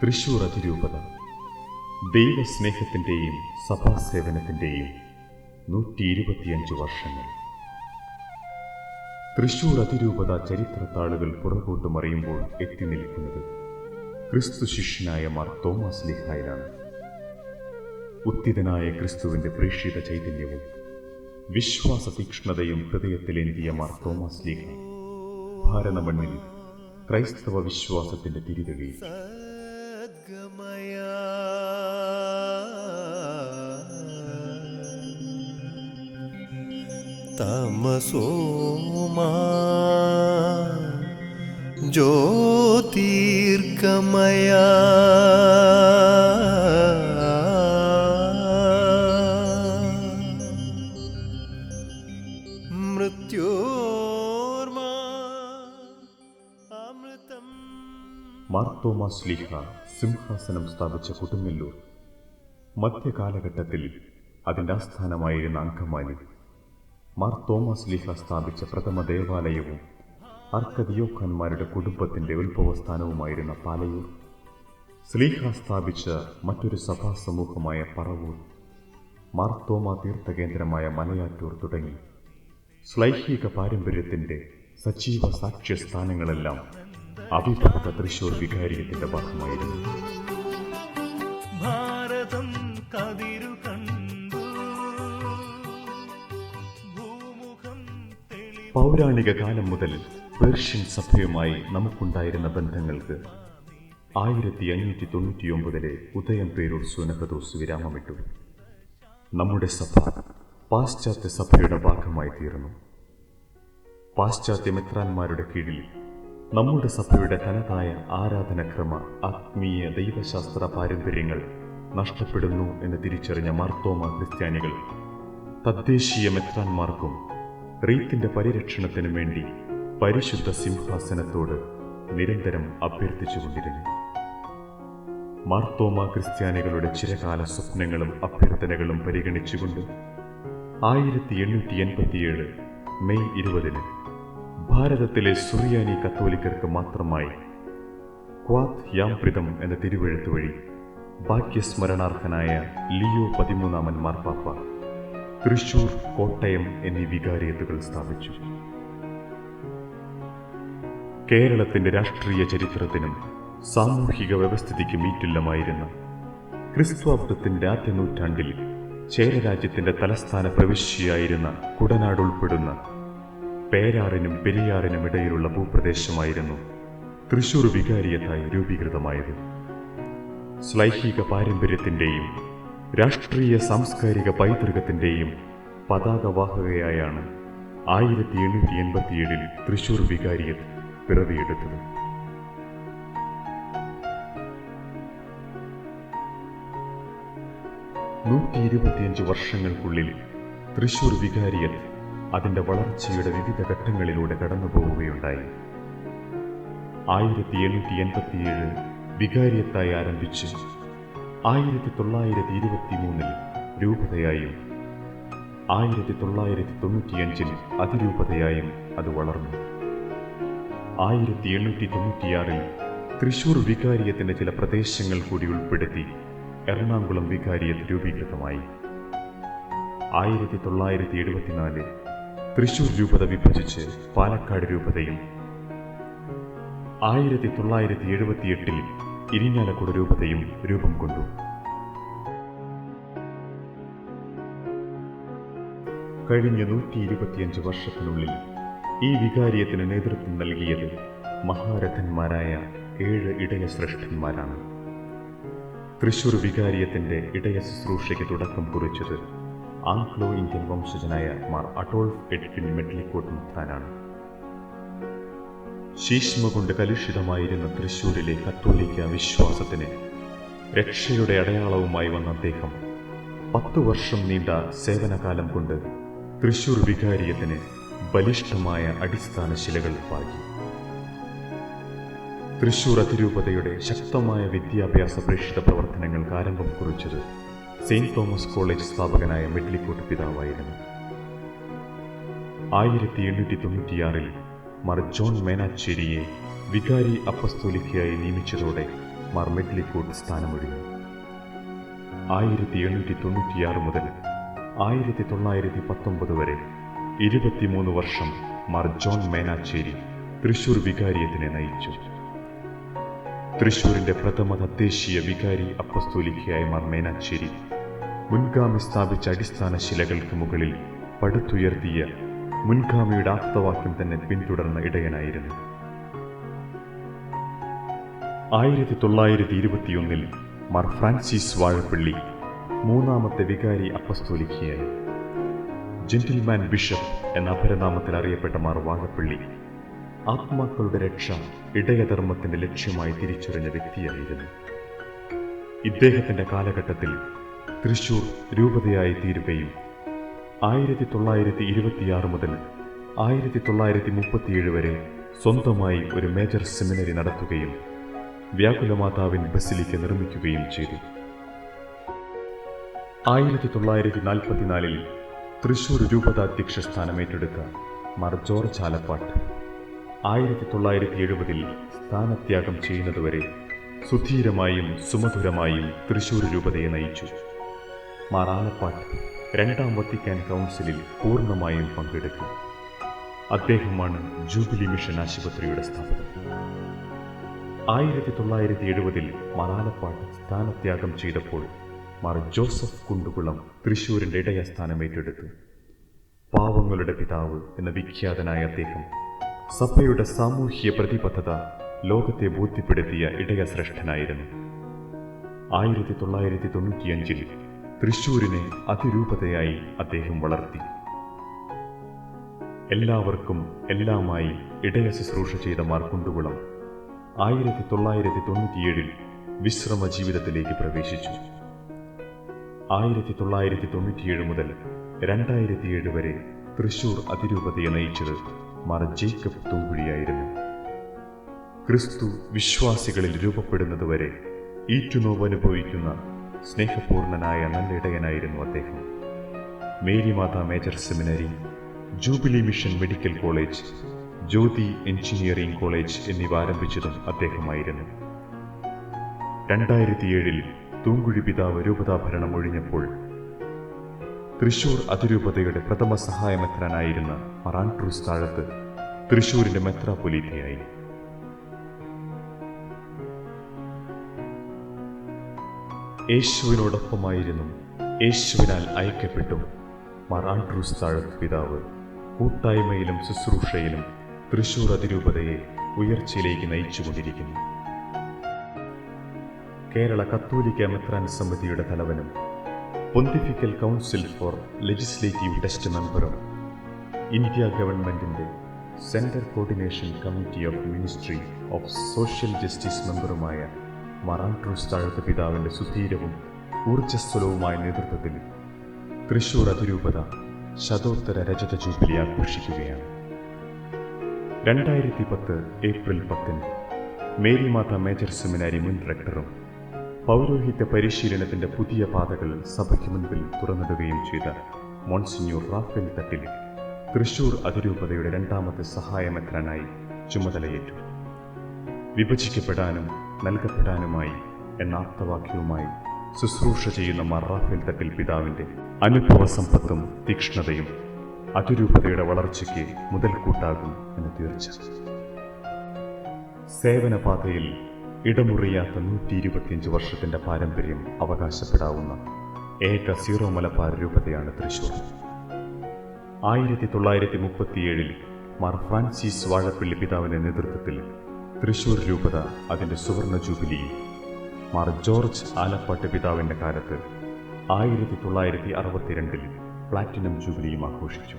തൃശൂർ അതിരൂപത ദൈവസ്നേഹത്തിൻ്റെയും സഭാസേവനത്തിൻ്റെയും 125 വർഷങ്ങൾ. തൃശൂർ അതിരൂപത ചരിത്രത്താളുകൾ പുറകോട്ട് മറിയുമ്പോൾ എത്തി നിൽക്കുന്നത് ക്രിസ്തു ശിഷ്യനായ മാർ തോമാസ് ലീഹായിലാണ്. ഉത്തിതനായ ക്രിസ്തുവിൻ്റെ പ്രേക്ഷിത ചൈതന്യവും വിശ്വാസ തീക്ഷ്ണതയും ഹൃദയത്തിലേന്തിയ മാർ തോമാസ് ലീഹ ഭാരതമണ്ണിൽ ക്രൈസ്തവ വിശ്വാസത്തിൻ്റെ തിരിതെളിയിൽ തമസോമാ ജ്യോതിർഗമയ മൃത്യോർമാ അമൃതം. മാർ തോമാസ് ലീഹ സിംഹാസനം സ്ഥാപിച്ച കൊടുങ്ങല്ലൂർ മധ്യകാലഘട്ടത്തിൽ അതിൻ്റെ ആസ്ഥാനമായിരുന്ന അങ്കമാലി, മാർ തോമാസ് ലീഹ സ്ഥാപിച്ച പ്രഥമ ദേവാലയവും അർക്കദിയോക്കാന്മാരുടെ കുടുംബത്തിൻ്റെ ഉത്ഭവസ്ഥാനവുമായിരുന്ന പാലയൂർ, സ്ലീഹ സ്ഥാപിച്ച മറ്റൊരു സഭാ സമൂഹമായ പറവൂർ, മാർ തോമാ തീർത്ഥകേന്ദ്രമായ മലയാറ്റൂർ തുടങ്ങി ശ്ലൈഹിക പാരമ്പര്യത്തിൻ്റെ സജീവ സാക്ഷ്യസ്ഥാനങ്ങളെല്ലാം അവിഭക്ത തൃശൂർ വികാരിയത്തിൻ്റെ ഭാഗമായിരുന്നു. ഭാരതം കതിരു കണ്ടു ഭൂമുഖം തെളി. പൗരാണിക കാലം മുതൽ പേർഷ്യൻ സഭയുമായി നമുക്കുണ്ടായിരുന്ന ബന്ധങ്ങൾക്ക് 1599 ഉദയം പേരൂർ സുനഹദോസ് വിരാമമിട്ടു. നമ്മുടെ സഭ പാശ്ചാത്യ സഭയുടെ ഭാഗമായി തീർന്നു. പാശ്ചാത്യ മെത്രാന്മാരുടെ കീഴിൽ നമ്മുടെ സഭയുടെ തനതായ ആരാധനക്രമ ആത്മീയ ദൈവശാസ്ത്ര പാരമ്പര്യങ്ങൾ നഷ്ടപ്പെടുന്നു എന്ന് തിരിച്ചറിഞ്ഞ മാർത്തോമ ക്രിസ്ത്യാനികൾ തദ്ദേശീയ മെത്രാന്മാർക്കും റീത്തിന്റെ പരിരക്ഷണത്തിനു വേണ്ടി പരിശുദ്ധ സിംഹാസനത്തോട് നിരന്തരം അഭ്യർത്ഥിച്ചുകൊണ്ടിരുന്നു. മാർത്തോമ ക്രിസ്ത്യാനികളുടെ ചിരകാല സ്വപ്നങ്ങളും അഭ്യർത്ഥനകളും പരിഗണിച്ചുകൊണ്ട് 1887 മെയ് 20 ഭാരതത്തിലെ സുറിയാനി കത്തോലിക്കർക്ക് മാത്രമായി ക്വാത് യാംപ്രിതം എന്ന തിരുവെഴുത്ത് വഴി ഭാഗ്യസ്മരണാർഹനായ ലിയോ 13 മാർപ്പാപ്പ തൃശൂർ, കോട്ടയം എന്നീ വികാരിയത്തുകൾ സ്ഥാപിച്ചു. കേരളത്തിന്റെ രാഷ്ട്രീയ ചരിത്രത്തിനും സാമൂഹിക വ്യവസ്ഥിതിക്കും ഈറ്റില്ലമായിരുന്ന ക്രിസ്ത്വാബ്ദത്തിന്റെ ആദ്യ നൂറ്റാണ്ടിൽ ചേരരാജ്യത്തിന്റെ തലസ്ഥാന പ്രവിശ്യയായിരുന്ന കുടനാട് ഉൾപ്പെടുന്ന പേരാറിനും പെരിയാറിനും ഇടയിലുള്ള ഭൂപ്രദേശമായിരുന്നു തൃശൂർ വികാരിയത്തായി രൂപീകൃതമായത്. ശ്ലൈഹിക പാരമ്പര്യത്തിൻ്റെയും രാഷ്ട്രീയ സാംസ്കാരിക പൈതൃകത്തിൻ്റെയും പതാകവാഹകയായാണ് 1887 തൃശൂർ വികാരിയത്ത് പിറവിയെടുത്തത്. വർഷങ്ങൾക്കുള്ളിൽ തൃശൂർ വികാരിയത്ത് അതിൻ്റെ വളർച്ചയുടെ വിവിധ ഘട്ടങ്ങളിലൂടെ കടന്നുപോവുകയുണ്ടായി. 1887 വികാരിയത്തായി ആരംഭിച്ച് 1923 രൂപതയായും 1995 അതിരൂപതയായും അത് വളർന്നു. 1896 തൃശൂർ വികാരിയത്തിൻ്റെ ചില പ്രദേശങ്ങൾ കൂടി ഉൾപ്പെടുത്തി എറണാകുളം വികാരിയത്ത് രൂപീകൃതമായി. 1974 തൃശൂർ രൂപത വിഭജിച്ച് പാലക്കാട് രൂപതയും 1978 ഇരിങ്ങാലക്കുട രൂപതയും രൂപം കൊണ്ടു. കഴിഞ്ഞ 125 വർഷത്തിനുള്ളിൽ ഈ വികാരിയത്തിന് നേതൃത്വം നൽകിയത് മഹാരഥന്മാരായ 7 ഇടയ ശ്രേഷ്ഠന്മാരാണ്. തൃശൂർ വികാരിയത്തിന്റെ ഇടയ ശുശ്രൂഷയ്ക്ക് തുടക്കം കുറിച്ചത് ആംഗ്ലോ ഇന്ത്യൻ വംശജനായ മാർ അഡോൾഫ് എഡ്വിൻ മെഡ്ലിക്കോട്ട് മെത്രാനാണ്. ശീശ്മ കൊണ്ട് കലുഷിതമായിരുന്ന തൃശൂരിലെ കത്തോലിക്ക വിശ്വാസത്തിന് രക്ഷയുടെ അടയാളവുമായി വന്ന അദ്ദേഹം 10 വർഷം നീണ്ട സേവനകാലം കൊണ്ട് തൃശൂർ വികാരിയത്തിന് ബലിഷ്ഠമായ അടിസ്ഥാന ശിലകൾ പാകി. തൃശൂർ അതിരൂപതയുടെ ശക്തമായ വിദ്യാഭ്യാസ പ്രേക്ഷിത പ്രവർത്തനങ്ങൾക്ക് ആരംഭം കുറിച്ചത് സെയിന്റ് തോമസ് കോളേജ് സ്ഥാപകനായ മെഡ്ലിക്കോട്ട് പിതാവായിരുന്നു. 1896 മാർ ജോൺ മേനാച്ചേരിയെ വികാരി അപ്പസ്തോലിക്കയായി നിയമിച്ചതോടെ മാർ മെഡ്ലിക്കോട്ട് സ്ഥാനമൊഴിഞ്ഞു. 1896 മുതൽ 1919 വരെ 23 വർഷം മാർ ജോൺ മേനാച്ചേരി തൃശൂർ വികാരിയത്തിനെ നയിച്ചു. തൃശൂരിന്റെ പ്രഥമ തദ്ദേശീയ വികാരി അപ്പസ്തോലിക്കയായ മാർ മേനാച്ചേരി മുൻഗാമി സ്ഥാപിച്ച അടിസ്ഥാന ശിലകൾക്ക് മുകളിൽ പടുത്തുയർത്തിയ മുൻഗാമിയുടെ ആപ്തവാക്യം തന്നെ പിന്തുടർന്ന ഇടയനായിരുന്നു. 1921 മാർ ഫ്രാൻസിസ് വാഴപ്പള്ളി മൂന്നാമത്തെ വികാരി അപ്പസ്തോലിക്കയായി. ജെന്റിൽമാൻ ബിഷപ്പ് എന്ന അപരനാമത്തിൽ അറിയപ്പെട്ട മാർ വാഴപ്പള്ളി ആത്മാക്കളുടെ രക്ഷ ഇടയധർമ്മത്തിന്റെ ലക്ഷ്യമായി തിരിച്ചറിഞ്ഞ വ്യക്തിയായിരുന്നു. ഇദ്ദേഹത്തിന്റെ കാലഘട്ടത്തിൽ തൃശൂർ രൂപതയായി തീരുകയും 1926 മുതൽ 1937 വരെ സ്വന്തമായി ഒരു മേജർ സെമിനറി നടത്തുകയും വ്യാകുലമാതാവിൻ ബസിലിക്ക നിർമ്മിക്കുകയും ചെയ്തു. 1944 തൃശൂർ രൂപതാധ്യക്ഷ സ്ഥാനമേറ്റെടുത്ത മാർ ജോർജ് ആലപ്പാട്ട് 1970 സ്ഥാനത്യാഗം ചെയ്യുന്നതുവരെ സുധീരമായും സുമധുരമായും തൃശൂർ രൂപതയെ നയിച്ചു. മാർ ആലപ്പാട്ട് രണ്ടാം വത്തിക്കാൻ കൗൺസിലിൽ പൂർണ്ണമായും പങ്കെടുത്തു. അദ്ദേഹമാണ് ജൂബിലി മിഷൻ ആശുപത്രിയുടെ സ്ഥാപകൻ. 1970 മാർ ആലപ്പാട്ട് സ്ഥാനത്യാഗം ചെയ്തപ്പോൾ മാർ ജോസഫ് കുണ്ടുകുളം തൃശൂരിന്റെ ഇടയസ്ഥാനം ഏറ്റെടുത്തു. പാവങ്ങളുടെ പിതാവ് എന്ന വിഖ്യാതനായ അദ്ദേഹം സഭയുടെ സാമൂഹ്യ പ്രതിബദ്ധത ലോകത്തെ ബോധ്യപ്പെടുത്തിയ ഇടയശ്രേഷ്ഠനായിരുന്നു. 1995 തൃശൂരിനെ അതിരൂപതയായി അദ്ദേഹം വളർത്തി. എല്ലാവർക്കും എല്ലാമായി ഇടയ ശുശ്രൂഷ ചെയ്ത മാർ കുണ്ടുകുളം 1997 വിശ്രമ ജീവിതത്തിലേക്ക് പ്രവേശിച്ചു. 1997 മുതൽ 2007 വരെ തൃശൂർ അതിരൂപതയെ നയിച്ചത് മാർ ജേക്കബ് തൂങ്കുഴിയായിരുന്നു. ക്രിസ്തു വിശ്വാസികളിൽ രൂപപ്പെടുന്നതുവരെ ഈറ്റുനോവ് അനുഭവിക്കുന്ന സ്നേഹപൂർണനായ നല്ല ഇടയനായിരുന്നു അദ്ദേഹം. Marymatha major seminary, jubilee mission medical college, Jyothi engineering college എന്നിവ ആരംഭിച്ചതും അദ്ദേഹമായിരുന്നു. 2007 തൂങ്കുഴി പിതാവ് രൂപതാഭരണം ഒഴിഞ്ഞപ്പോൾ തൃശൂർ അതിരൂപതയുടെ പ്രഥമ സഹായമെത്രാനായിരുന്ന മാർ ആൻഡ്രൂസ് താഴത്ത് തൃശൂരിന്റെ മെത്രാപ്പൊലീത്തയായി. യേശുവിനോടൊപ്പമായിരുന്നു, യേശുവിനാൽ അയക്കപ്പെട്ടും മാർ ആൻഡ്രൂസ് താഴത്ത് പിതാവ് കൂട്ടായ്മയിലും ശുശ്രൂഷയിലും തൃശൂർ അതിരൂപതയെ ഉയർച്ചയിലേക്ക് നയിച്ചുകൊണ്ടിരിക്കുന്നു. കേരള കത്തോലിക്ക മെത്രാൻ സമിതിയുടെ തലവനും pontifical council for legislative texts മെമ്പറും ഇന്ത്യ ഗവൺമെന്റിന്റെ central coordination committee of ministry of social justice മെമ്പറുമായ മാർ ആൻഡ്രൂസ് താഴത്ത് പിതാവിന്റെ സുധീരവും ഊർജ്ജസ്വലവുമായ നേതൃത്വത്തിൽ തൃശൂർ അതിരൂപത ശതോത്തര രജത ജൂബിലി ആഘോഷിക്കുകയാണ്. 2010 ഏപ്രിൽ 10 മേരിമാതാ മേജർ സെമിനാരി മുൻ റെക്ടറും പൗരോഹിത്യ പരിശീലനത്തിന്റെ പുതിയ പാതകൾ സഭയ്ക്ക് മുൻപിൽ തുറന്നിടുകയും ചെയ്ത മോൺസിഞ്ഞൂർ റാഫേൽ തട്ടിൽ തൃശൂർ അതിരൂപതയുടെ രണ്ടാമത്തെ സഹായമെത്രാനായി ചുമതലയേറ്റു. വിഭജിക്കപ്പെടാനും നൽകപ്പെടാനുമായി എന്ന ആപ്തവാക്യവുമായി ശുശ്രൂഷ ചെയ്യുന്ന മാർ റാഫേൽ തട്ടിൽ പിതാവിന്റെ അനുഭവ സമ്പത്തും തീക്ഷ്ണതയും അതിരൂപതയുടെ വളർച്ചയ്ക്ക് മുതൽക്കൂട്ടാകും എന്ന് തീർച്ച. സേവനപാതയിൽ ഇടമുറിയാത്ത 125 വർഷത്തിന്റെ പാരമ്പര്യം അവകാശപ്പെടാവുന്ന ഏക സീറോ മലബാർ രൂപതയാണ് തൃശൂർ. 1937 മാർ ഫ്രാൻസിസ് വാഴപ്പള്ളി പിതാവിന്റെ നേതൃത്വത്തിൽ തൃശൂർ രൂപത അതിന്റെ സുവർണ ജൂബിലിയും, മാർ ജോർജ് ആലപ്പാട്ട് പിതാവിന്റെ കാലത്ത് 1962 പ്ലാറ്റിനം ജൂബിലിയും ആഘോഷിച്ചു.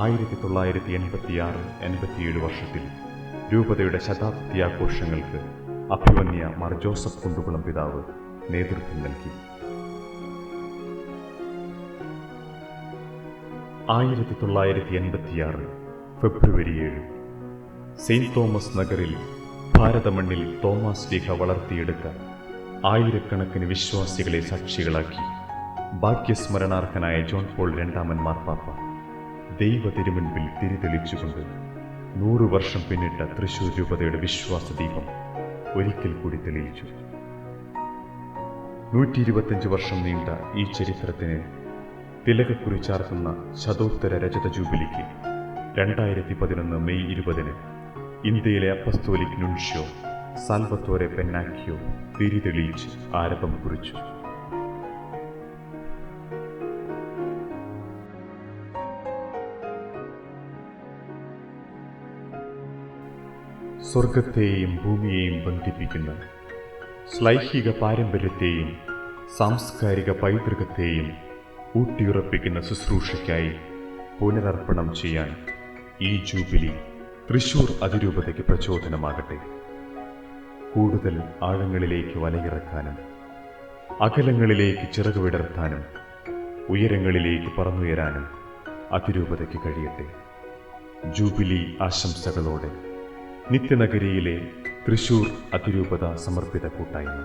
1986-87 വർഷത്തിൽ രൂപതയുടെ ശതാബ്ദി ആഘോഷങ്ങൾക്ക് അഭിവന്യ മാർ ജോസഫ് കുണ്ടുകുളം പിതാവ് നേതൃത്വം നൽകി. 1986 ഫെബ്രുവരി 7 സെയിന്റ് തോമസ് നഗറിൽ ഭാരതമണ്ണിൽ തോമാസ് ലീഹ വളർത്തിയെടുത്ത ആയിരക്കണക്കിന് വിശ്വാസികളെ സാക്ഷികളാക്കി ഭാഗ്യസ്മരണാർഹനായ ജോൺ പോൾ രണ്ടാമൻ മാർപ്പാപ്പ ദൈവ തിരുമുൻപിൽ തിരിതെളിച്ചുകൊണ്ട് 100 വർഷം പിന്നിട്ട തൃശൂർ രൂപതയുടെ വിശ്വാസദീപം ഒരിക്കൽ കൂടി തെളിയിച്ചു. 125 വർഷം നീണ്ട ഈ ചരിത്രത്തിന് തിലകക്കുറി ചാർത്തുന്ന ശതോത്തര രജത ജൂബിലിക്ക് 2011 മെയ് 20 ഇന്ത്യയിലെ അപ്പസ്തോലിക് നുൻഷ്യോ സാൽവത്തോരെ പെന്നാക്യോ തിരി തെളിയിച്ച് ആരംഭം കുറിച്ചു. സ്വർഗത്തെയും ഭൂമിയെയും ബന്ധിപ്പിക്കുന്ന ശ്ലൈഹിക പാരമ്പര്യത്തെയും സാംസ്കാരിക പൈതൃകത്തെയും ഊട്ടിയുറപ്പിക്കുന്ന ശുശ്രൂഷയ്ക്കായി പുനരർപ്പണം ചെയ്യാൻ ഈ ജൂബിലി തൃശൂർ അതിരൂപതയ്ക്ക് പ്രചോദനമാകട്ടെ. കൂടുതൽ ആഴങ്ങളിലേക്ക് വലയിറക്കാനും അകലങ്ങളിലേക്ക് ചിറകു വിടർത്താനും ഉയരങ്ങളിലേക്ക് പറന്നുയരാനും അതിരൂപതയ്ക്ക് കഴിയട്ടെ. ജൂബിലി ആശംസകളോടെ നിത്യനഗരിയിലെ തൃശൂർ അതിരൂപത സമർപ്പിത കൂട്ടായ്മ.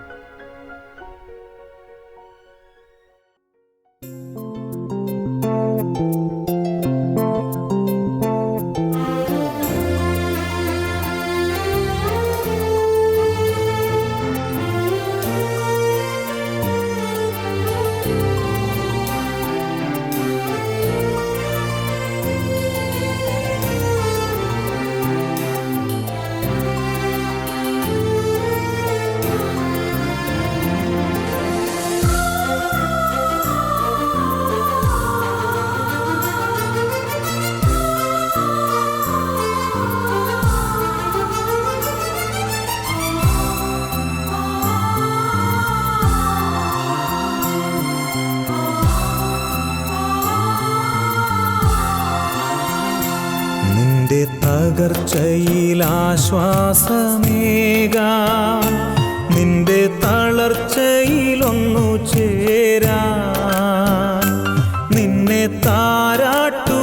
നിന്റെ തകർച്ചയിൽ ആശ്വാസമേകാൻ, നിന്റെ തളർച്ചയിലൊന്നു ചേരാൻ, നിന്നെ താരാട്ടു